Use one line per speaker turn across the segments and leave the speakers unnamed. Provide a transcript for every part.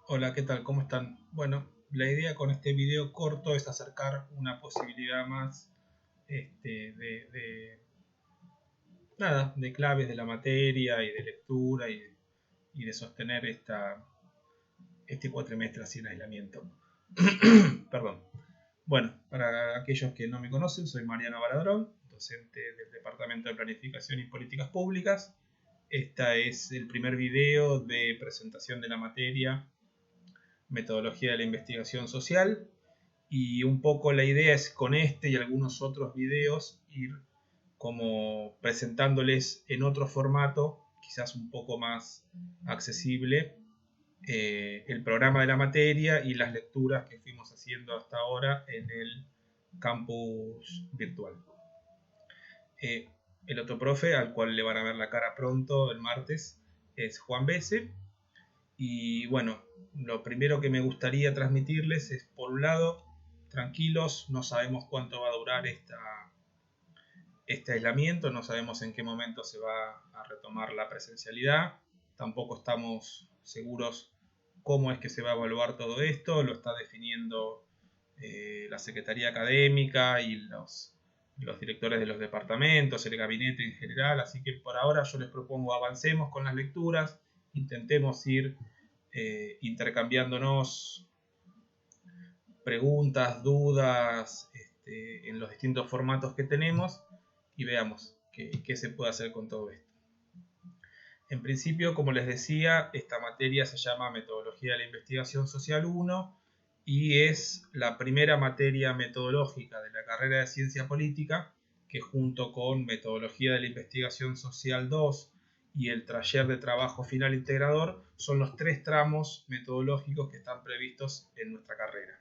Hola, ¿qué tal? ¿Cómo están? Bueno, la idea con este video corto es acercar una posibilidad más de nada, de claves de la materia y de lectura y de sostener este cuatrimestre así en aislamiento. Perdón. Bueno, para aquellos que no me conocen, soy Mariano Baladrón, docente del Departamento de Planificación y Políticas Públicas. Este es el primer video de presentación de la materia Metodología de la Investigación Social, y un poco la idea es con este y algunos otros videos ir como presentándoles en otro formato, quizás un poco más accesible, el programa de la materia y las lecturas que fuimos haciendo hasta ahora en el campus virtual. El otro profe, al cual le van a ver la cara pronto el martes, es Juan Bese. Y bueno, lo primero que me gustaría transmitirles es, por un lado, tranquilos, no sabemos cuánto va a durar este aislamiento, no sabemos en qué momento se va a retomar la presencialidad, tampoco estamos seguros cómo es que se va a evaluar todo esto, lo está definiendo la Secretaría Académica y los directores de los departamentos, el gabinete en general, así que por ahora yo les propongo avancemos con las lecturas, intentemos ir intercambiándonos preguntas, dudas en los distintos formatos que tenemos y veamos qué se puede hacer con todo esto. En principio, como les decía, esta materia se llama Metodología de la Investigación Social 1 y es la primera materia metodológica de la carrera de Ciencia Política, que junto con Metodología de la Investigación Social 2 y el taller de trabajo final integrador son los tres tramos metodológicos que están previstos en nuestra carrera.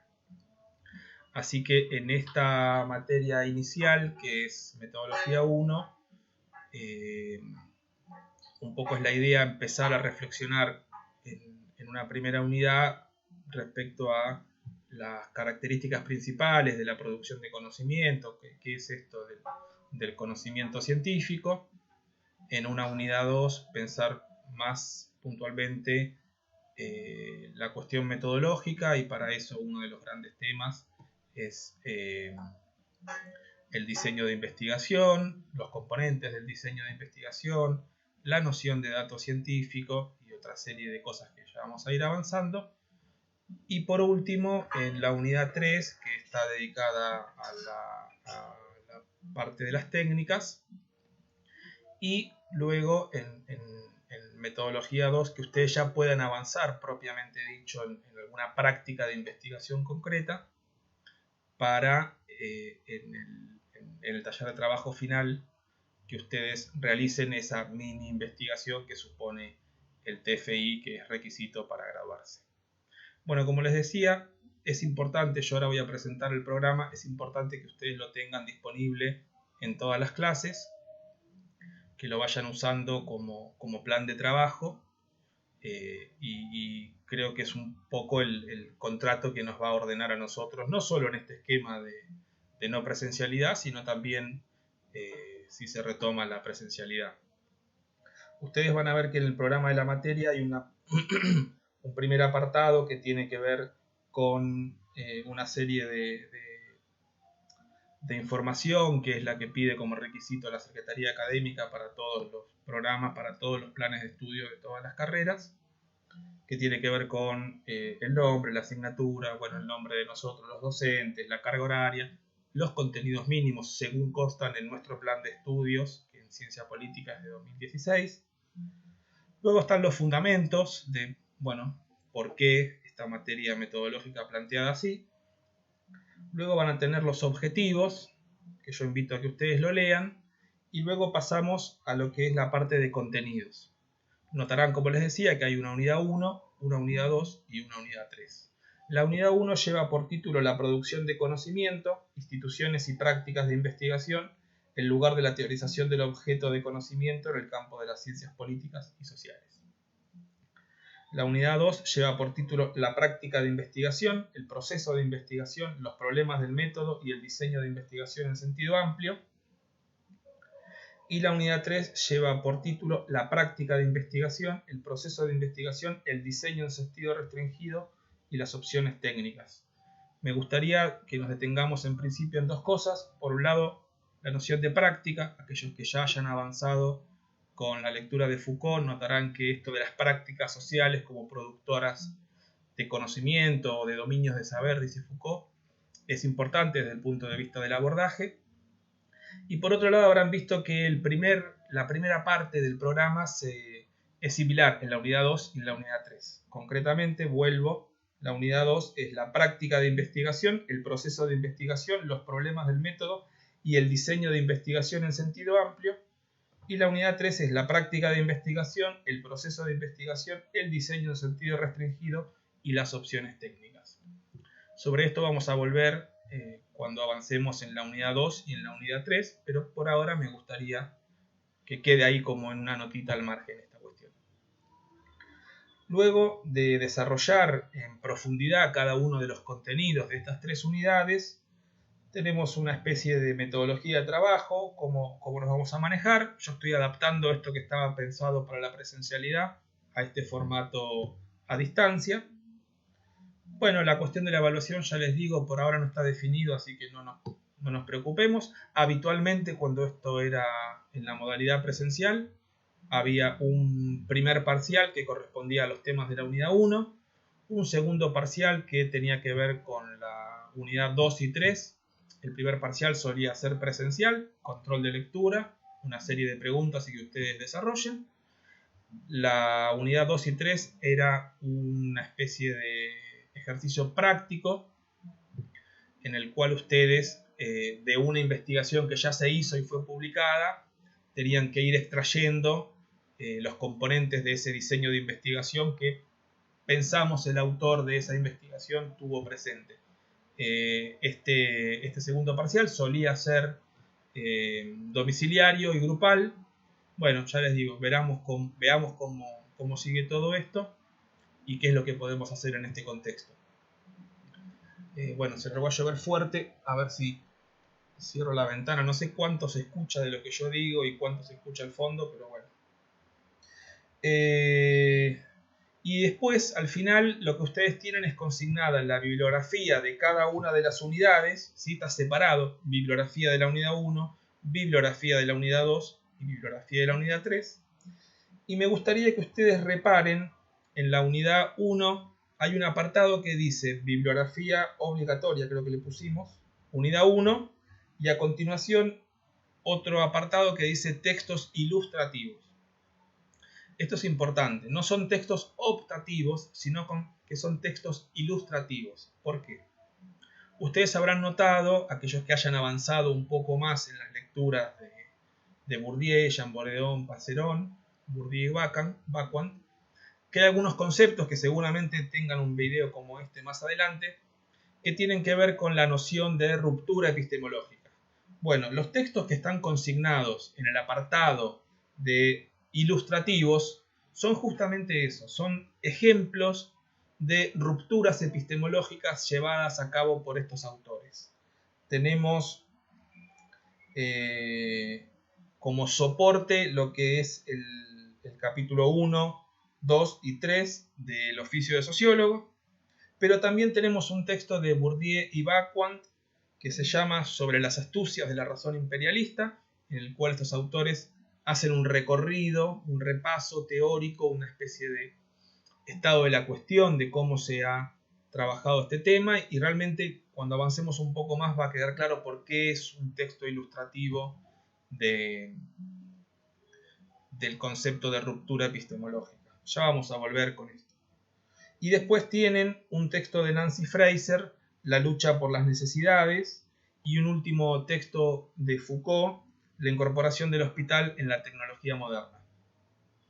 Así que en esta materia inicial, que es Metodología 1, un poco es la idea empezar a reflexionar en una primera unidad respecto a las características principales de la producción de conocimiento, qué es esto del conocimiento científico. En una unidad 2 pensar más puntualmente la cuestión metodológica, y para eso uno de los grandes temas es el diseño de investigación, los componentes del diseño de investigación, la noción de dato científico y otra serie de cosas que ya vamos a ir avanzando. Y por último, en la unidad 3, que está dedicada a la parte de las técnicas, y luego en metodología 2, que ustedes ya puedan avanzar propiamente dicho en alguna práctica de investigación concreta para en el taller de trabajo final que ustedes realicen esa mini investigación que supone el TFI, que es requisito para graduarse. Bueno, como les decía, es importante, yo ahora voy a presentar el programa, es importante que ustedes lo tengan disponible en todas las clases, que lo vayan usando como plan de trabajo, y creo que es un poco el contrato que nos va a ordenar a nosotros, no solo en este esquema de no presencialidad, sino también si se retoma la presencialidad. Ustedes van a ver que en el programa de la materia hay un primer apartado que tiene que ver con una serie de información, que es la que pide como requisito la Secretaría Académica para todos los programas, para todos los planes de estudio de todas las carreras, que tiene que ver con el nombre, la asignatura, bueno, el nombre de nosotros los docentes, la carga horaria, los contenidos mínimos según constan en nuestro plan de estudios, que en Ciencia Política es de 2016. Luego están los fundamentos de, bueno, por qué esta materia metodológica planteada así. Luego van a tener los objetivos, que yo invito a que ustedes lo lean, y luego pasamos a lo que es la parte de contenidos. Notarán, como les decía, que hay una unidad 1, una unidad 2 y una unidad 3. La unidad 1 lleva por título la producción de conocimiento, instituciones y prácticas de investigación, en lugar de la teorización del objeto de conocimiento en el campo de las ciencias políticas y sociales. La unidad 2 lleva por título la práctica de investigación, el proceso de investigación, los problemas del método y el diseño de investigación en sentido amplio. Y la unidad 3 lleva por título la práctica de investigación, el proceso de investigación, el diseño en sentido restringido y las opciones técnicas. Me gustaría que nos detengamos en principio en dos cosas. Por un lado, la noción de práctica. Aquellos que ya hayan avanzado con la lectura de Foucault notarán que esto de las prácticas sociales como productoras de conocimiento o de dominios de saber, dice Foucault, es importante desde el punto de vista del abordaje. Y por otro lado habrán visto que la primera parte del programa es similar en la unidad 2 y en la unidad 3. Concretamente, la unidad 2 es la práctica de investigación, el proceso de investigación, los problemas del método y el diseño de investigación en sentido amplio. Y la unidad 3 es la práctica de investigación, el proceso de investigación, el diseño en sentido restringido y las opciones técnicas. Sobre esto vamos a volver cuando avancemos en la unidad 2 y en la unidad 3, pero por ahora me gustaría que quede ahí como en una notita al margen esta cuestión. Luego de desarrollar en profundidad cada uno de los contenidos de estas tres unidades, tenemos una especie de metodología de trabajo, cómo nos vamos a manejar. Yo estoy adaptando esto que estaba pensado para la presencialidad a este formato a distancia. Bueno, la cuestión de la evaluación, ya les digo, por ahora no está definido, así que no nos preocupemos. Habitualmente, cuando esto era en la modalidad presencial, había un primer parcial que correspondía a los temas de la unidad 1, un segundo parcial que tenía que ver con la unidad 2 y 3. El primer parcial solía ser presencial, control de lectura, una serie de preguntas y que ustedes desarrollen. La unidad 2 y 3 era una especie de ejercicio práctico en el cual ustedes, de una investigación que ya se hizo y fue publicada, tenían que ir extrayendo los componentes de ese diseño de investigación que pensamos el autor de esa investigación tuvo presente. Este segundo parcial solía ser domiciliario y grupal. Bueno, ya les digo, veamos cómo sigue todo esto y qué es lo que podemos hacer en este contexto. Bueno, se lo va a llover fuerte, a ver si cierro la ventana. No sé cuánto se escucha de lo que yo digo y cuánto se escucha al fondo, pero bueno. Y después, al final, lo que ustedes tienen es consignada la bibliografía de cada una de las unidades, ¿sí? Está separado, bibliografía de la unidad 1, bibliografía de la unidad 2 y bibliografía de la unidad 3. Y me gustaría que ustedes reparen, en la unidad 1 hay un apartado que dice bibliografía obligatoria, creo que le pusimos, unidad 1, y a continuación otro apartado que dice textos ilustrativos. Esto es importante, no son textos optativos, sino que son textos ilustrativos. ¿Por qué? Ustedes habrán notado, aquellos que hayan avanzado un poco más en las lecturas de Bourdieu, Jean Bourdon, Passeron, Bourdieu y Bacquant, que hay algunos conceptos que seguramente tengan un video como este más adelante, que tienen que ver con la noción de ruptura epistemológica. Bueno, los textos que están consignados en el apartado de ilustrativos son justamente eso, son ejemplos de rupturas epistemológicas llevadas a cabo por estos autores. Tenemos como soporte lo que es el capítulo 1, 2 y 3 del oficio de sociólogo, pero también tenemos un texto de Bourdieu y Bacquant que se llama Sobre las astucias de la razón imperialista, en el cual estos autores hacen un recorrido, un repaso teórico, una especie de estado de la cuestión, de cómo se ha trabajado este tema, y realmente cuando avancemos un poco más va a quedar claro por qué es un texto ilustrativo del concepto de ruptura epistemológica. Ya vamos a volver con esto. Y después tienen un texto de Nancy Fraser, La lucha por las necesidades, y un último texto de Foucault, La incorporación del hospital en la tecnología moderna.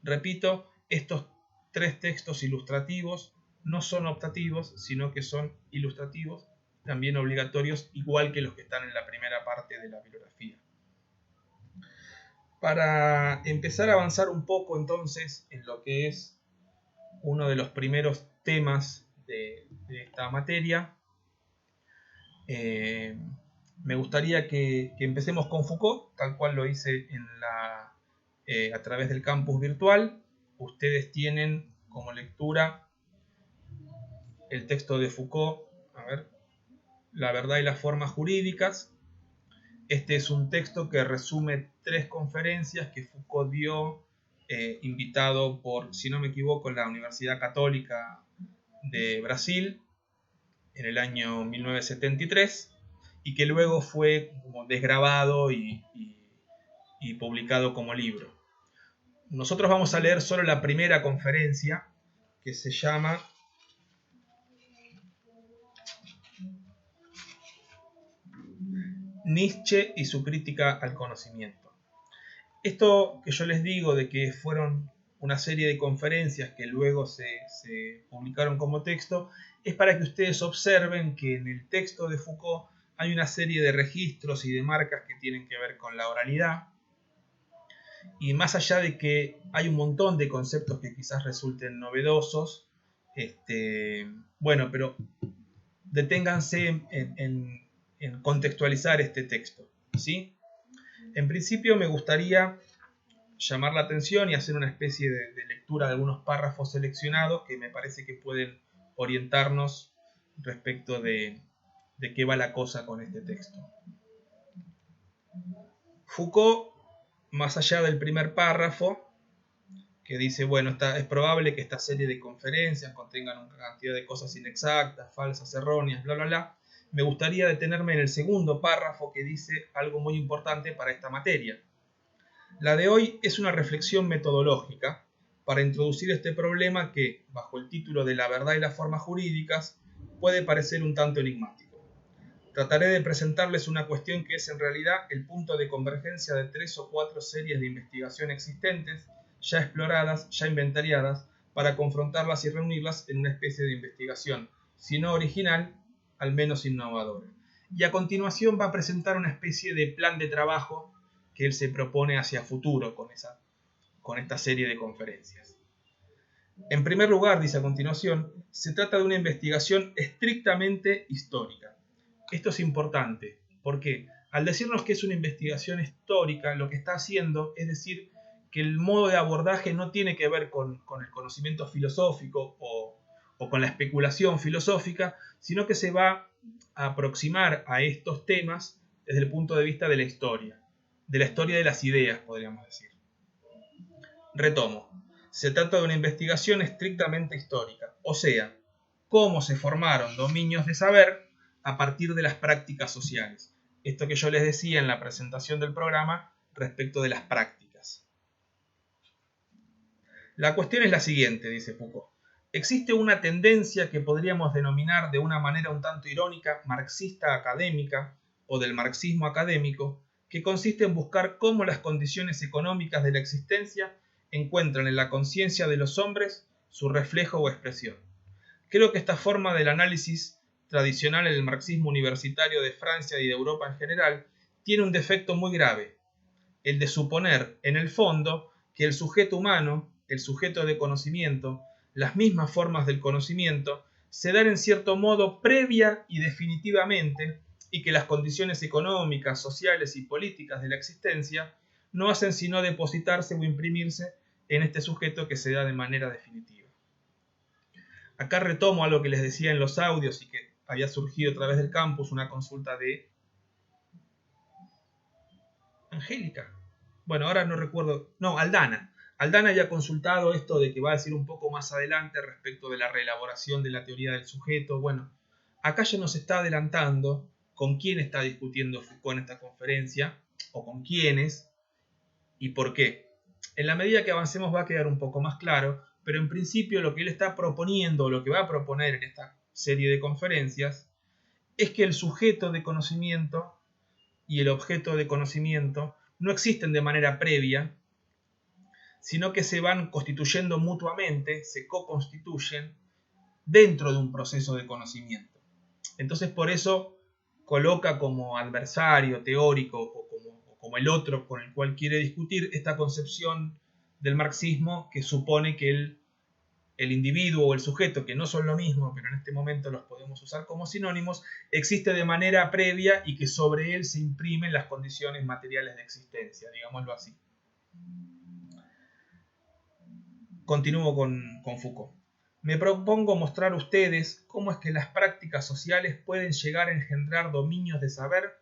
Repito, estos tres textos ilustrativos no son optativos, sino que son ilustrativos, también obligatorios, igual que los que están en la primera parte de la bibliografía. Para empezar a avanzar un poco entonces en lo que es uno de los primeros temas de esta materia, Me gustaría que empecemos con Foucault, tal cual lo hice a través del campus virtual. Ustedes tienen como lectura el texto de Foucault, a ver, La verdad y las formas jurídicas. Este es un texto que resume 3 conferencias que Foucault dio, invitado por, si no me equivoco, la Universidad Católica de Brasil en el año 1973, y que luego fue como desgrabado y publicado como libro. Nosotros vamos a leer solo la primera conferencia, que se llama Nietzsche y su crítica al conocimiento. Esto que yo les digo de que fueron una serie de conferencias que luego se publicaron como texto, es para que ustedes observen que en el texto de Foucault hay una serie de registros y de marcas que tienen que ver con la oralidad, y más allá de que hay un montón de conceptos que quizás resulten novedosos, bueno, pero deténganse en contextualizar este texto, ¿sí? En principio me gustaría llamar la atención y hacer una especie de lectura de algunos párrafos seleccionados que me parece que pueden orientarnos respecto de qué va la cosa con este texto. Foucault, más allá del primer párrafo, que dice, bueno, es probable que esta serie de conferencias contengan una cantidad de cosas inexactas, falsas, erróneas, bla, bla, bla, me gustaría detenerme en el segundo párrafo que dice algo muy importante para esta materia. La de hoy es una reflexión metodológica para introducir este problema que, bajo el título de La verdad y las formas jurídicas, puede parecer un tanto enigmático. Trataré de presentarles una cuestión que es en realidad el punto de convergencia de 3 o 4 series de investigación existentes, ya exploradas, ya inventariadas, para confrontarlas y reunirlas en una especie de investigación, si no original, al menos innovadora. Y a continuación va a presentar una especie de plan de trabajo que él se propone hacia futuro con esta serie de conferencias. En primer lugar, dice a continuación, se trata de una investigación estrictamente histórica. Esto es importante, porque al decirnos que es una investigación histórica, lo que está haciendo es decir que el modo de abordaje no tiene que ver con el conocimiento filosófico o con la especulación filosófica, sino que se va a aproximar a estos temas desde el punto de vista de la historia de las ideas, podríamos decir. Retomo. Se trata de una investigación estrictamente histórica, o sea, cómo se formaron dominios de saber a partir de las prácticas sociales. Esto que yo les decía en la presentación del programa respecto de las prácticas. La cuestión es la siguiente, dice Foucault. Existe una tendencia que podríamos denominar de una manera un tanto irónica marxista académica o del marxismo académico, que consiste en buscar cómo las condiciones económicas de la existencia encuentran en la conciencia de los hombres su reflejo o expresión. Creo que esta forma del análisis tradicional en el marxismo universitario de Francia y de Europa en general tiene un defecto muy grave, el de suponer, en el fondo, que el sujeto humano, el sujeto de conocimiento, las mismas formas del conocimiento, se dan en cierto modo previa y definitivamente, y que las condiciones económicas, sociales y políticas de la existencia no hacen sino depositarse o imprimirse en este sujeto que se da de manera definitiva. Acá retomo algo que les decía en los audios y que había surgido a través del campus, una consulta de Angélica. Bueno, ahora no recuerdo. No, Aldana. Aldana ya ha consultado esto de que va a decir un poco más adelante respecto de la reelaboración de la teoría del sujeto. Bueno, acá ya nos está adelantando con quién está discutiendo Foucault en esta conferencia, o con quiénes, y por qué. En la medida que avancemos va a quedar un poco más claro, pero en principio lo que él está proponiendo, lo que va a proponer en esta serie de conferencias, es que el sujeto de conocimiento y el objeto de conocimiento no existen de manera previa, sino que se van constituyendo mutuamente, se co-constituyen dentro de un proceso de conocimiento. Entonces por eso coloca como adversario teórico o como el otro con el cual quiere discutir esta concepción del marxismo que supone que el el individuo o el sujeto, que no son lo mismo, pero en este momento los podemos usar como sinónimos, existe de manera previa y que sobre él se imprimen las condiciones materiales de existencia, digámoslo así. Continúo con Foucault. Me propongo mostrar a ustedes cómo es que las prácticas sociales pueden llegar a engendrar dominios de saber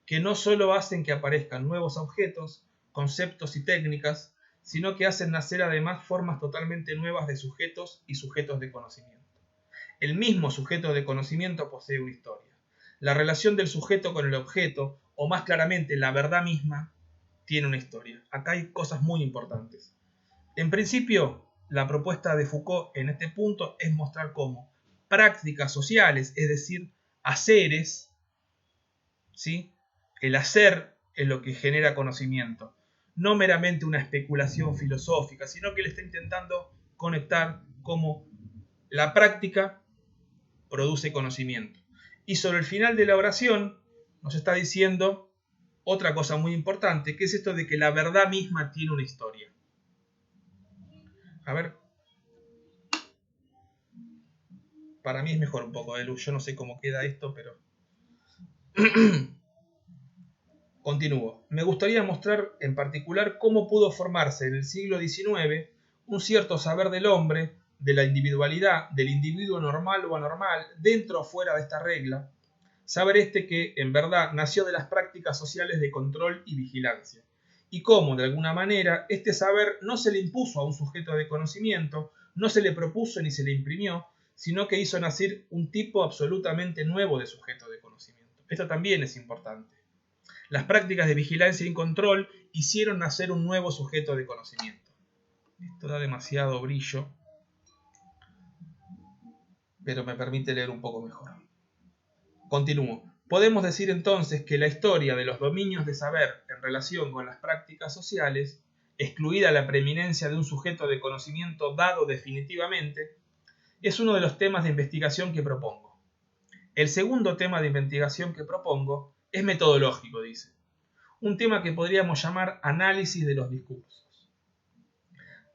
que no solo hacen que aparezcan nuevos objetos, conceptos y técnicas, sino que hacen nacer además formas totalmente nuevas de sujetos y sujetos de conocimiento. El mismo sujeto de conocimiento posee una historia. La relación del sujeto con el objeto, o más claramente la verdad misma, tiene una historia. Acá hay cosas muy importantes. En principio, la propuesta de Foucault en este punto es mostrar cómo prácticas sociales, es decir, haceres, ¿sí? El hacer es lo que genera conocimiento, no meramente una especulación filosófica, sino que él está intentando conectar cómo la práctica produce conocimiento. Y sobre el final de la oración nos está diciendo otra cosa muy importante, que es esto de que la verdad misma tiene una historia. A ver, para mí es mejor un poco de luz, yo no sé cómo queda esto, pero continúo. Me gustaría mostrar en particular cómo pudo formarse en el siglo XIX un cierto saber del hombre, de la individualidad, del individuo normal o anormal, dentro o fuera de esta regla. Saber este que, en verdad, nació de las prácticas sociales de control y vigilancia. Y cómo, de alguna manera, este saber no se le impuso a un sujeto de conocimiento, no se le propuso ni se le imprimió, sino que hizo nacer un tipo absolutamente nuevo de sujeto de conocimiento. Esto también es importante. Las prácticas de vigilancia y control hicieron nacer un nuevo sujeto de conocimiento. Esto da demasiado brillo, pero me permite leer un poco mejor. Continúo. Podemos decir entonces que la historia de los dominios de saber en relación con las prácticas sociales, excluida la preeminencia de un sujeto de conocimiento dado definitivamente, es uno de los temas de investigación que propongo. El segundo tema de investigación que propongo es metodológico, dice. Un tema que podríamos llamar análisis de los discursos.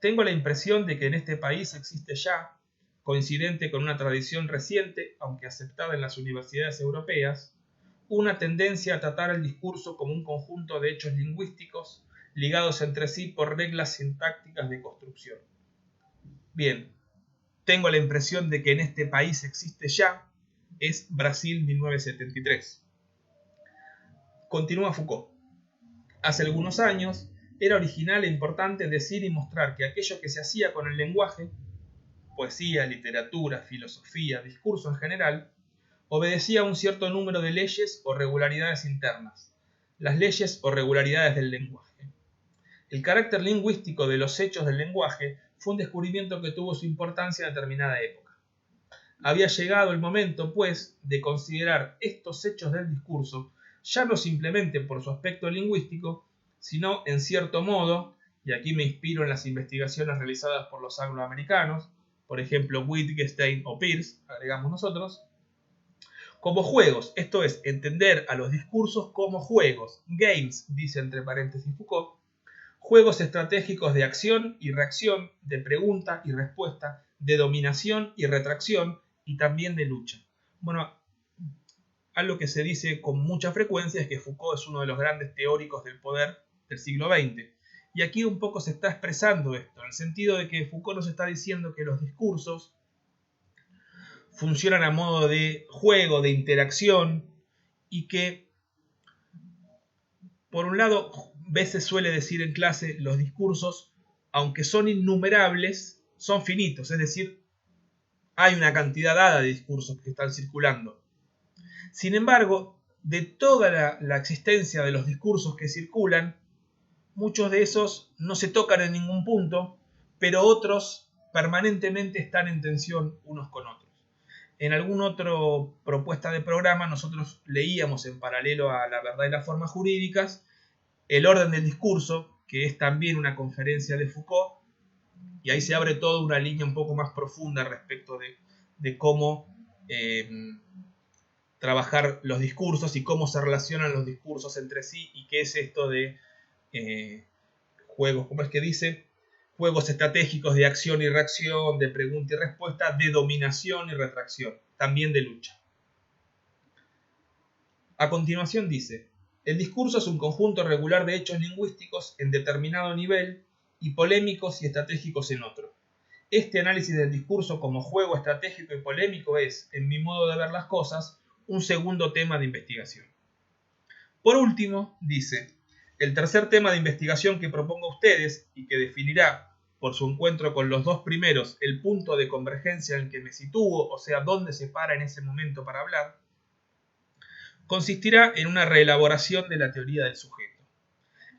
Tengo la impresión de que en este país existe ya, coincidente con una tradición reciente, aunque aceptada en las universidades europeas, una tendencia a tratar el discurso como un conjunto de hechos lingüísticos ligados entre sí por reglas sintácticas de construcción. Bien, tengo la impresión de que en este país existe ya, es Brasil 1973. Continúa Foucault. Hace algunos años era original e importante decir y mostrar que aquello que se hacía con el lenguaje, poesía, literatura, filosofía, discurso en general, obedecía a un cierto número de leyes o regularidades internas, las leyes o regularidades del lenguaje. El carácter lingüístico de los hechos del lenguaje fue un descubrimiento que tuvo su importancia en determinada época. Había llegado el momento, pues, de considerar estos hechos del discurso ya no simplemente por su aspecto lingüístico, sino en cierto modo, y aquí me inspiro en las investigaciones realizadas por los angloamericanos, por ejemplo Wittgenstein o Peirce, agregamos nosotros, como juegos, esto es, entender a los discursos como juegos, games, dice entre paréntesis Foucault, juegos estratégicos de acción y reacción, de pregunta y respuesta, de dominación y retracción y también de lucha. Bueno, algo que se dice con mucha frecuencia es que Foucault es uno de los grandes teóricos del poder del siglo XX. Y aquí un poco se está expresando esto, en el sentido de que Foucault nos está diciendo que los discursos funcionan a modo de juego, de interacción, y que, por un lado, veces suele decir en clase, los discursos, aunque son innumerables, son finitos, es decir, hay una cantidad dada de discursos que están circulando. Sin embargo, de toda la existencia de los discursos que circulan, muchos de esos no se tocan en ningún punto, pero otros permanentemente están en tensión unos con otros. En alguna otra propuesta de programa nosotros leíamos en paralelo a La verdad y las formas jurídicas El orden del discurso, que es también una conferencia de Foucault, y ahí se abre toda una línea un poco más profunda respecto de cómo trabajar los discursos y cómo se relacionan los discursos entre sí y qué es esto de juegos, ¿cómo es que dice? juegos estratégicos de acción y reacción, de pregunta y respuesta, de dominación y retracción, también de lucha. A continuación dice, el discurso es un conjunto regular de hechos lingüísticos en determinado nivel y polémicos y estratégicos en otro. Este análisis del discurso como juego estratégico y polémico es, en mi modo de ver las cosas, un segundo tema de investigación. Por último, dice, el tercer tema de investigación que propongo a ustedes y que definirá, por su encuentro con los dos primeros, el punto de convergencia en el que me sitúo, o sea, dónde se para en ese momento para hablar, consistirá en una reelaboración de la teoría del sujeto.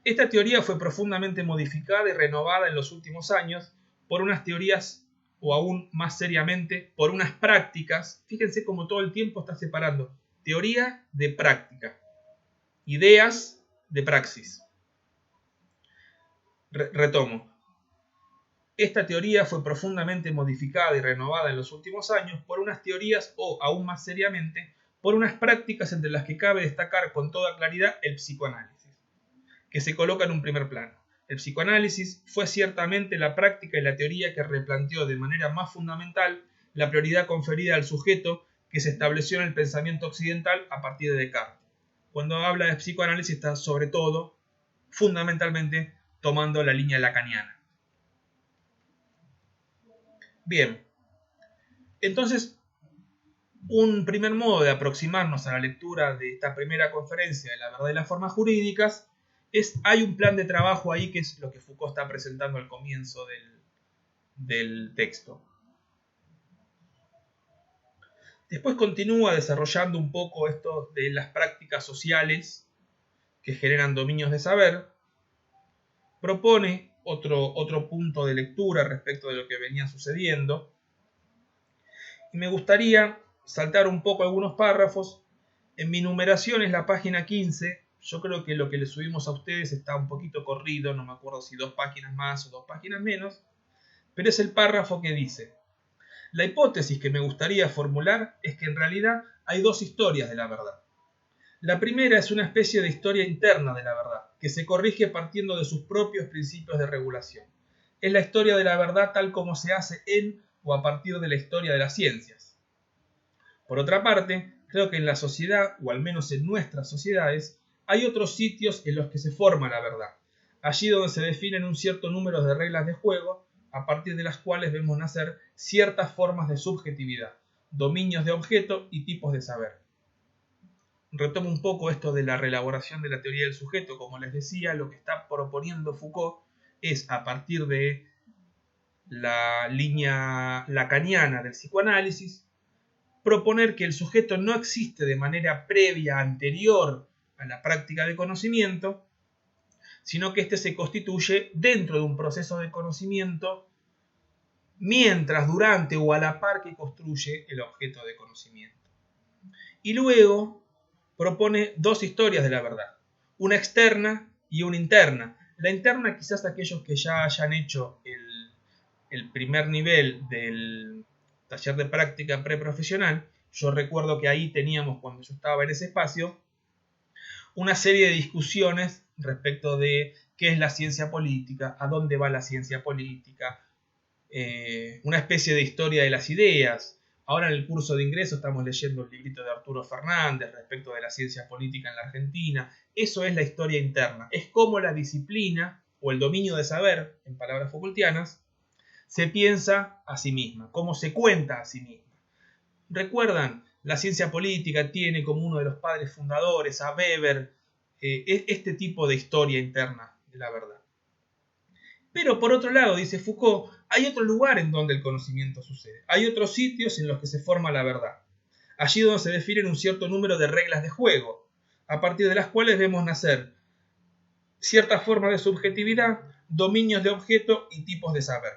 Esta teoría fue profundamente modificada y renovada en los últimos años por unas teorías, o aún más seriamente, por unas prácticas. Fíjense cómo todo el tiempo está separando teoría de práctica, ideas de praxis. Retomo. Esta teoría fue profundamente modificada y renovada en los últimos años por unas teorías, o aún más seriamente, por unas prácticas entre las que cabe destacar con toda claridad el psicoanálisis, que se coloca en un primer plano. El psicoanálisis fue ciertamente la práctica y la teoría que replanteó de manera más fundamental la prioridad conferida al sujeto que se estableció en el pensamiento occidental a partir de Descartes. Cuando habla de psicoanálisis está sobre todo, fundamentalmente, tomando la línea lacaniana. Bien, entonces, un primer modo de aproximarnos a la lectura de esta primera conferencia de la verdad y las formas jurídicas hay un plan de trabajo ahí, que es lo que Foucault está presentando al comienzo del texto. Después continúa desarrollando un poco esto de las prácticas sociales que generan dominios de saber. Propone otro punto de lectura respecto de lo que venía sucediendo. Y me gustaría saltar un poco algunos párrafos. En mi numeración es la página 15. Yo creo que lo que le subimos a ustedes está un poquito corrido, no me acuerdo si 2 páginas más o 2 páginas menos, pero es el párrafo que dice: la hipótesis que me gustaría formular es que en realidad hay dos historias de la verdad. La primera es una especie de historia interna de la verdad, que se corrige partiendo de sus propios principios de regulación. Es la historia de la verdad tal como se hace en o a partir de la historia de las ciencias. Por otra parte, creo que en la sociedad, o al menos en nuestras sociedades, hay otros sitios en los que se forma la verdad, allí donde se definen un cierto número de reglas de juego, a partir de las cuales vemos nacer ciertas formas de subjetividad, dominios de objeto y tipos de saber. Retomo un poco esto de la reelaboración de la teoría del sujeto. Como les decía, lo que está proponiendo Foucault es, a partir de la línea lacaniana del psicoanálisis, proponer que el sujeto no existe de manera previa, anterior a la práctica de conocimiento, sino que éste se constituye dentro de un proceso de conocimiento mientras, durante o a la par que construye el objeto de conocimiento. Y luego propone dos historias de la verdad, una externa y una interna. La interna, quizás aquellos que ya hayan hecho el primer nivel del taller de práctica preprofesional, yo recuerdo que ahí teníamos, cuando yo estaba en ese espacio, una serie de discusiones respecto de qué es la ciencia política, a dónde va la ciencia política, una especie de historia de las ideas. Ahora en el curso de ingreso estamos leyendo el librito de Arturo Fernández respecto de la ciencia política en la Argentina. Eso es la historia interna. Es cómo la disciplina, o el dominio de saber, en palabras Foucaultianas, se piensa a sí misma, cómo se cuenta a sí misma. ¿Recuerdan? La ciencia política tiene como uno de los padres fundadores a Weber, este tipo de historia interna de la verdad. Pero por otro lado, dice Foucault, hay otro lugar en donde el conocimiento sucede. Hay otros sitios en los que se forma la verdad. Allí donde se definen un cierto número de reglas de juego, a partir de las cuales vemos nacer ciertas formas de subjetividad, dominios de objeto y tipos de saber.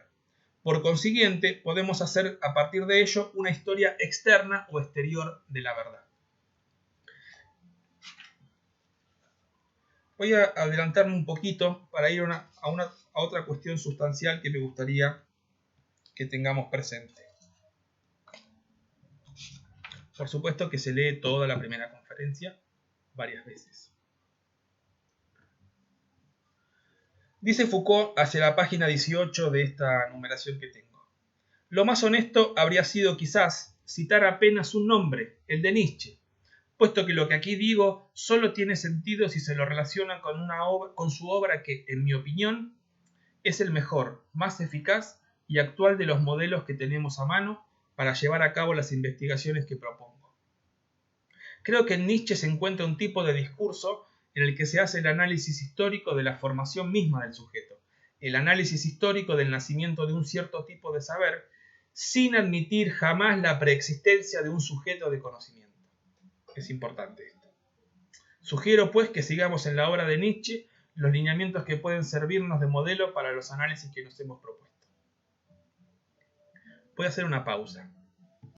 Por consiguiente, podemos hacer a partir de ello una historia externa o exterior de la verdad. Voy a adelantarme un poquito para ir a otra cuestión sustancial que me gustaría que tengamos presente. Por supuesto que se lee toda la primera conferencia varias veces. Dice Foucault hacia la página 18 de esta numeración que tengo. Lo más honesto habría sido quizás citar apenas un nombre, el de Nietzsche, puesto que lo que aquí digo solo tiene sentido si se lo relaciona con su obra que, en mi opinión, es el mejor, más eficaz y actual de los modelos que tenemos a mano para llevar a cabo las investigaciones que propongo. Creo que en Nietzsche se encuentra un tipo de discurso en el que se hace el análisis histórico de la formación misma del sujeto, el análisis histórico del nacimiento de un cierto tipo de saber, sin admitir jamás la preexistencia de un sujeto de conocimiento. Es importante esto. Sugiero, pues, que sigamos en la obra de Nietzsche los lineamientos que pueden servirnos de modelo para los análisis que nos hemos propuesto. Voy a hacer una pausa.